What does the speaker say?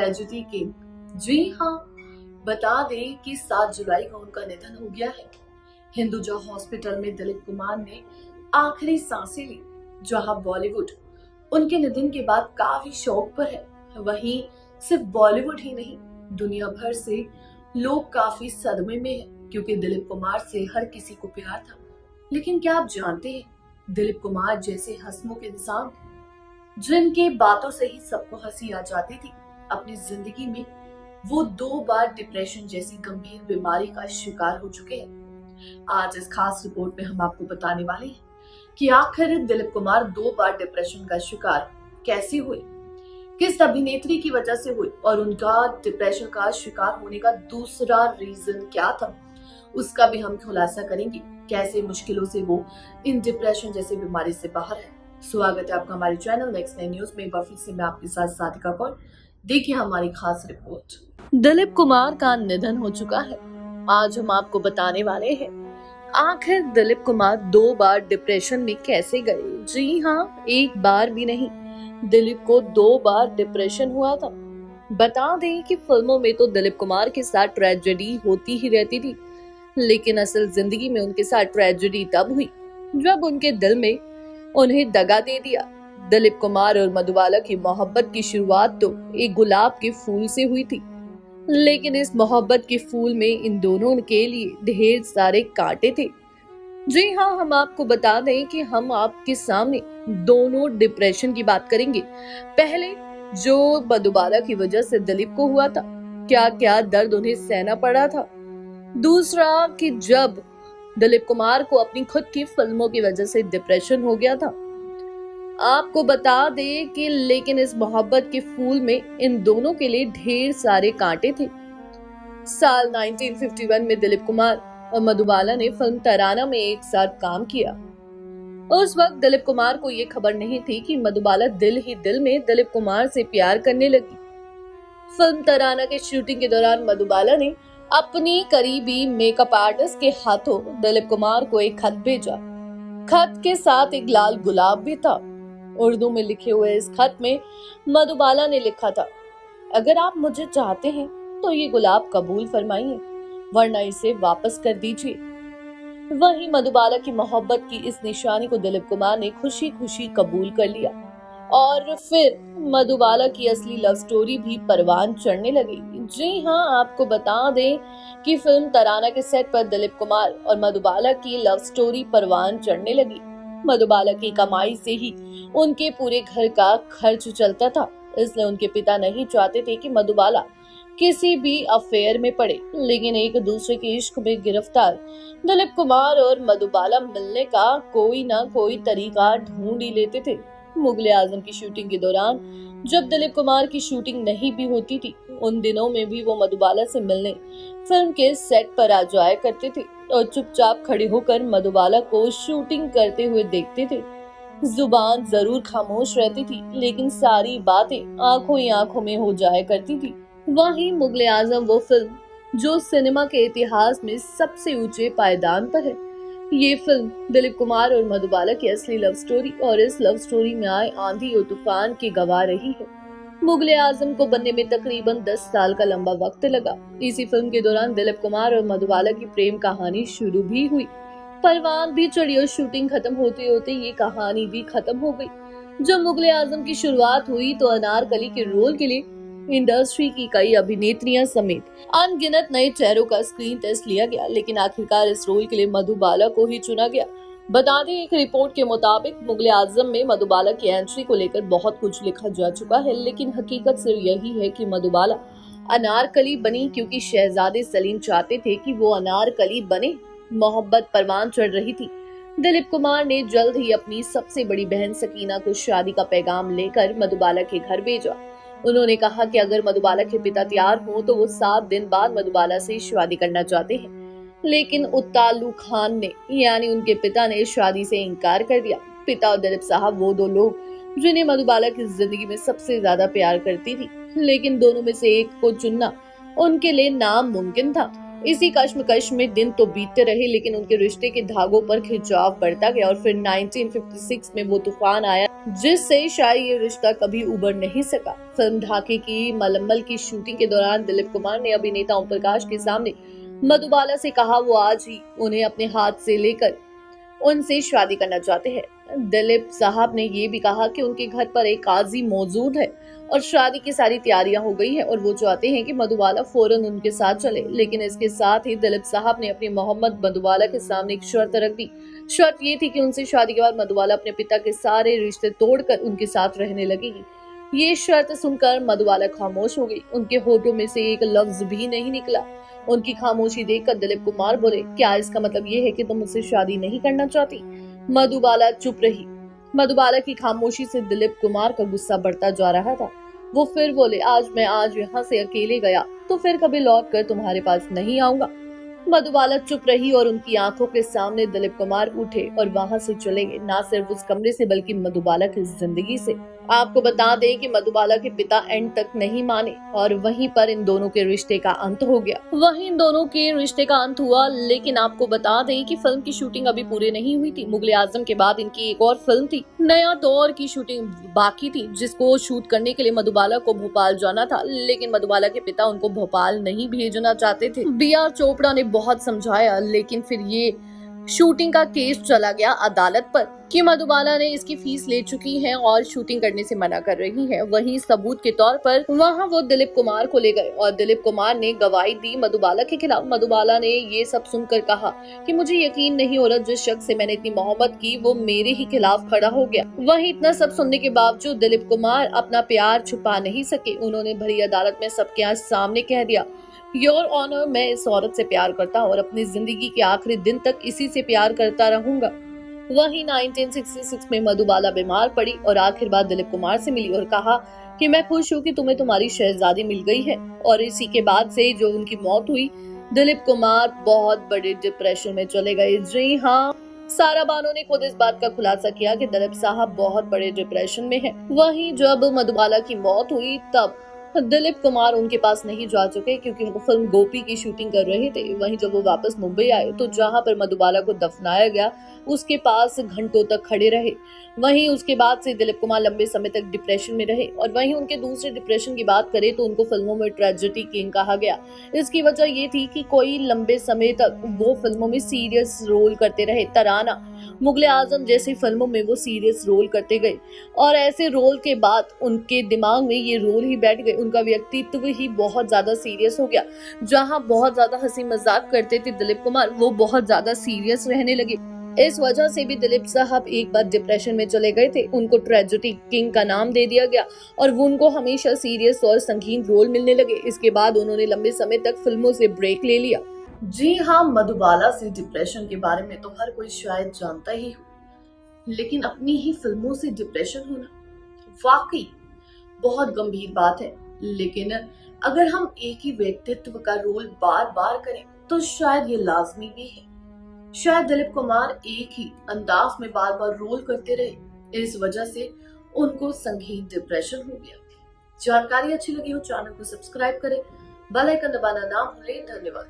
Tragedy के। जी हाँ, बता दें कि 7 जुलाई को उनका निधन हो गया है। हिंदुजा हॉस्पिटल में दिलीप कुमार ने आखिरी सांसें ली, जहां बॉलीवुड उनके निधन के बाद काफी शोक पर है। वहीं सिर्फ बॉलीवुड ही नहीं, दुनिया भर से लोग काफी सदमे में हैं, क्योंकि दिलीप कुमार से हर किसी को प्यार था। लेकिन क्या आप जानते हैं, दिलीप कुमार जैसे हंसमुख इंसान जिनके बातों से ही सबको हंसी आ जाती थी, अपनी जिंदगी में वो 2 बार डिप्रेशन जैसी गंभीर बीमारी का शिकार हो चुके हैं। आज इस खास रिपोर्ट में हम आपको बताने वाले हैं कि आखिर दिलीप कुमार 2 बार डिप्रेशन का शिकार कैसे हुए, किस अभिनेत्री की वजह से हुए और उनका डिप्रेशन का शिकार होने का दूसरा रीजन क्या था, उसका भी हम खुलासा करेंगे। कैसे मुश्किलों से वो इन डिप्रेशन जैसी बीमारी से बाहर है। स्वागत है आपका हमारे चैनल नेक्स्ट 9 न्यूज में। फिर से मैं आपके साथ साधिका कौर। देखिए हमारी खास रिपोर्ट। दिलीप कुमार का निधन हो चुका है। आज हम आपको बताने वाले हैं आखिर दिलीप कुमार 2 बार डिप्रेशन में कैसे गए। जी हाँ, एक बार भी नहीं, दिलीप को 2 बार डिप्रेशन हुआ था। बता दें कि फिल्मों में तो दिलीप कुमार के साथ ट्रेजेडी होती ही रहती थी, लेकिन असल जिंदगी में उनके साथ ट्रेजेडी तब हुई जब उनके दिल में उन्हें दगा दे दिया। दिलीप कुमार और मधुबाला की मोहब्बत की शुरुआत तो एक गुलाब के फूल से हुई थी, लेकिन इस मोहब्बत के फूल में इन दोनों के लिए ढेर सारे कांटे थे। जी हाँ, हम आपको बता दें कि हम आपके सामने दोनों डिप्रेशन की बात करेंगे। पहले जो मधुबाला की वजह से दिलीप को हुआ था, क्या क्या दर्द उन्हें सहना पड़ा था। दूसरा कि जब दिलीप कुमार को अपनी खुद की फिल्मों की वजह से डिप्रेशन हो गया था। आपको बता दें कि लेकिन इस मोहब्बत के फूल में इन दोनों के लिए ढेर सारे कांटे थे। साल 1951 में दिलीप कुमार और मधुबाला ने फिल्म तराना में एक साथ काम किया। उस वक्त दिलीप कुमार को ये खबर नहीं थी कि मधुबाला दिल ही दिल में दिलीप कुमार से प्यार करने लगी। फिल्म तराना के शूटिंग के दौरान मधुबाला ने अपनी करीबी मेकअप आर्टिस्ट के हाथों दिलीप कुमार को एक खत भेजा। खत के साथ एक लाल गुलाब भी था। उर्दू में लिखे हुए इस खत में मधुबाला ने लिखा था, अगर आप मुझे चाहते हैं तो ये गुलाब कबूल फरमाइए, वरना इसे वापस कर दीजिए। वहीं मधुबाला की मोहब्बत की इस निशानी को दिलीप कुमार ने खुशी खुशी कबूल कर लिया और फिर मधुबाला की असली लव स्टोरी भी परवान चढ़ने लगी। जी हाँ, आपको बता दें कि फिल्म तराना के सेट पर दिलीप कुमार और मधुबाला की लव स्टोरी परवान चढ़ने लगी। मधुबाला की कमाई से ही उनके पूरे घर का खर्च चलता था, इसलिए उनके पिता नहीं चाहते थे कि मधुबाला किसी भी अफेयर में पड़े। लेकिन एक दूसरे के इश्क में गिरफ्तार दिलीप कुमार और मधुबाला मिलने का कोई ना कोई तरीका ढूंढ ही लेते थे। मुगले आजम की शूटिंग के दौरान जब दिलीप कुमार की शूटिंग नहीं भी होती थी, उन दिनों में भी वो मधुबाला से मिलने फिल्म के सेट पर आ जाया करते थे और चुपचाप खड़े होकर मधुबाला को शूटिंग करते हुए देखते थे। जुबान जरूर खामोश रहती थी, लेकिन सारी बातें आंखों ही आंखों में हो जाया करती थी। वहीं मुगले आजम वो फिल्म जो सिनेमा के इतिहास में सबसे ऊंचे पायदान पर है। ये फिल्म दिलीप कुमार और मधुबाला की असली लव स्टोरी और इस लव स्टोरी में आए आंधी और तूफान की गवाह रही है। मुगले आजम को बनने में तकरीबन 10 साल का लंबा वक्त लगा। इसी फिल्म के दौरान दिलीप कुमार और मधुबाला की प्रेम कहानी शुरू भी हुई। परवान भी चढ़ी और शूटिंग खत्म होते होते ये कहानी भी खत्म हो गई। जब मुगले आजम की शुरुआत हुई तो अनारकली के रोल के लिए इंडस्ट्री की कई अभिनेत्रियां समेत अनगिनत नए चेहरों का स्क्रीन टेस्ट लिया गया, लेकिन आखिरकार इस रोल के लिए मधुबाला को ही चुना गया। बता दें, एक रिपोर्ट के मुताबिक मुगले आजम में मधुबाला की एंट्री को लेकर बहुत कुछ लिखा जा चुका है, लेकिन हकीकत सिर्फ यही है कि मधुबाला अनारकली बनी क्योंकि शहजादे सलीम चाहते थे कि वो अनारकली बने। मोहब्बत परवान चढ़ रही थी। दिलीप कुमार ने जल्द ही अपनी सबसे बड़ी बहन सकीना को शादी का पैगाम लेकर मधुबाला के घर भेजा। उन्होंने कहा कि अगर मधुबाला के पिता तैयार हो तो वो 7 दिन बाद मधुबाला से शादी करना चाहते हैं, लेकिन उत्तालू खान ने यानी उनके पिता ने शादी से इनकार कर दिया। पिता और दिलीप साहब वो 2 लोग जिन्हें मधुबाला की जिंदगी में सबसे ज्यादा प्यार करती थी, लेकिन दोनों में से एक को चुनना उनके लिए नामुमकिन था। इसी कश्मकश में दिन तो बीतते रहे, लेकिन उनके रिश्ते के धागों पर खिंचाव बढ़ता गया और फिर 1956 में वो तूफान आया जिससे शायद ये रिश्ता कभी उबर नहीं सका। फिल्म ढाके की मलम्मल की शूटिंग के दौरान दिलीप कुमार ने अभिनेता ओम प्रकाश के सामने मधुबाला से कहा वो आज ही उन्हें अपने हाथ से लेकर उनसे शादी करना चाहते हैं। दिलीप साहब ने ये भी कहा कि उनके घर पर एक काजी मौजूद है और शादी की सारी तैयारियां हो गई हैं और वो चाहते हैं कि मधुबाला फौरन उनके साथ चले। लेकिन इसके साथ ही दिलीप साहब ने अपनी मोहम्मद मधुबाला के सामने एक शर्त रख दी। शर्त ये थी कि उनसे शादी के बाद मधुबाला अपने पिता के सारे रिश्ते तोड़कर उनके साथ रहने लगेगी। ये शर्त सुनकर मधुबाला खामोश हो गई। उनके होठों में से एक लफ्ज भी नहीं निकला। उनकी खामोशी देखकर दिलीप कुमार बोले, क्या इसका मतलब ये है कि तुम मुझसे शादी नहीं करना चाहती? मधुबाला चुप रही। मधुबाला की खामोशी से दिलीप कुमार का गुस्सा बढ़ता जा रहा था। वो फिर बोले, आज यहाँ से अकेले गया तो फिर कभी लौट कर तुम्हारे पास नहीं आऊंगा। मधुबाला चुप रही और उनकी आंखों के सामने दिलीप कुमार उठे और वहां से चले गए, ना सिर्फ उस कमरे से बल्कि मधुबाला की जिंदगी से। आपको बता दें कि मधुबाला के पिता एंड तक नहीं माने और वहीं पर इन दोनों के रिश्ते का अंत हो गया। लेकिन आपको बता दें कि फिल्म की शूटिंग अभी पूरी नहीं हुई थी। मुगले आजम के बाद इनकी एक और फिल्म थी, नया दौर की शूटिंग बाकी थी, जिसको शूट करने के लिए मधुबाला को भोपाल जाना था। लेकिन मधुबाला के पिता उनको भोपाल नहीं भेजना चाहते थे। B.R. चोपड़ा ने बहुत समझाया, लेकिन फिर ये शूटिंग का केस चला गया अदालत पर कि मधुबाला ने इसकी फीस ले चुकी है और शूटिंग करने से मना कर रही है। वहीं सबूत के तौर पर वहां वो दिलीप कुमार को ले गए और दिलीप कुमार ने गवाही दी मधुबाला के खिलाफ। मधुबाला ने ये सब सुनकर कहा कि मुझे यकीन नहीं हो रहा, जिस शख्स से मैंने इतनी मोहब्बत की वो मेरे ही खिलाफ खड़ा हो गया। वहीं इतना सब सुनने के बावजूद दिलीप कुमार अपना प्यार छुपा नहीं सके। उन्होंने भरी अदालत में सबके सामने कह दिया, योर ऑनर, मैं इस औरत से प्यार करता हूँ और अपनी जिंदगी के आखिरी दिन तक इसी से प्यार करता रहूंगा। वहीं 1966 में मधुबाला बीमार पड़ी और आखिर बार दिलीप कुमार से मिली और कहा कि मैं खुश हूँ कि तुम्हें तुम्हारी शहजादी मिल गई है। और इसी के बाद से जो उनकी मौत हुई, दिलीप कुमार बहुत बड़े डिप्रेशन में चले गए। जी हाँ, सारा बानो ने खुद इस बात का खुलासा किया कि दिलीप साहब बहुत बड़े डिप्रेशन में हैं। वहीं जब मधुबाला की मौत हुई तब दिलीप कुमार उनके पास नहीं जा चुके क्योंकि वो फिल्म गोपी की शूटिंग कर रहे थे। वहीं जब वो वापस मुंबई आए तो जहां पर मधुबाला को दफनाया गया उसके पास घंटों तक खड़े रहे। वहीं उसके बाद से दिलीप कुमार लंबे समय तक डिप्रेशन में रहे। और वहीं उनके दूसरे डिप्रेशन की बात करें तो उनको फिल्मों में ट्रेजेडी किंग कहा गया। इसकी वजह ये थी कि कोई लंबे समय तक वो फिल्मों में सीरियस रोल करते रहे। तराना, मुगले आजम जैसी फिल्मों में वो सीरियस रोल करते गए और ऐसे रोल के बाद उनके दिमाग में ये रोल ही बैठ गए। उनका व्यक्तित्व ही बहुत ज्यादा सीरियस हो गया। जहां बहुत ज्यादा हंसी मजाक करते थे दिलीप कुमार, वो बहुत ज्यादा सीरियस रहने लगे। इस वजह से भी दिलीप साहब एक बार डिप्रेशन में चले गए थे। उनको ट्रेजेडी किंग का नाम दे दिया गया और वो उनको हमेशा सीरियस और संगीन रोल मिलने लगे। इसके बाद उन्होंने लंबे समय तक फिल्मों से ब्रेक ले लिया। जी हाँ, मधुबाला से डिप्रेशन के बारे में तो हर कोई शायद जानता ही हो, लेकिन अपनी ही फिल्मों से डिप्रेशन होना वाकई बहुत गंभीर बात है। लेकिन अगर हम एक ही व्यक्तित्व का रोल बार बार करें तो शायद ये लाजमी भी है। शायद दिलीप कुमार एक ही अंदाज में बार बार रोल करते रहे, इस वजह से उनको संगीन डिप्रेशन हो गया। जानकारी अच्छी लगी हो चैनल को सब्सक्राइब करें, बेल आइकन दबाना ना भूलें। धन्यवाद।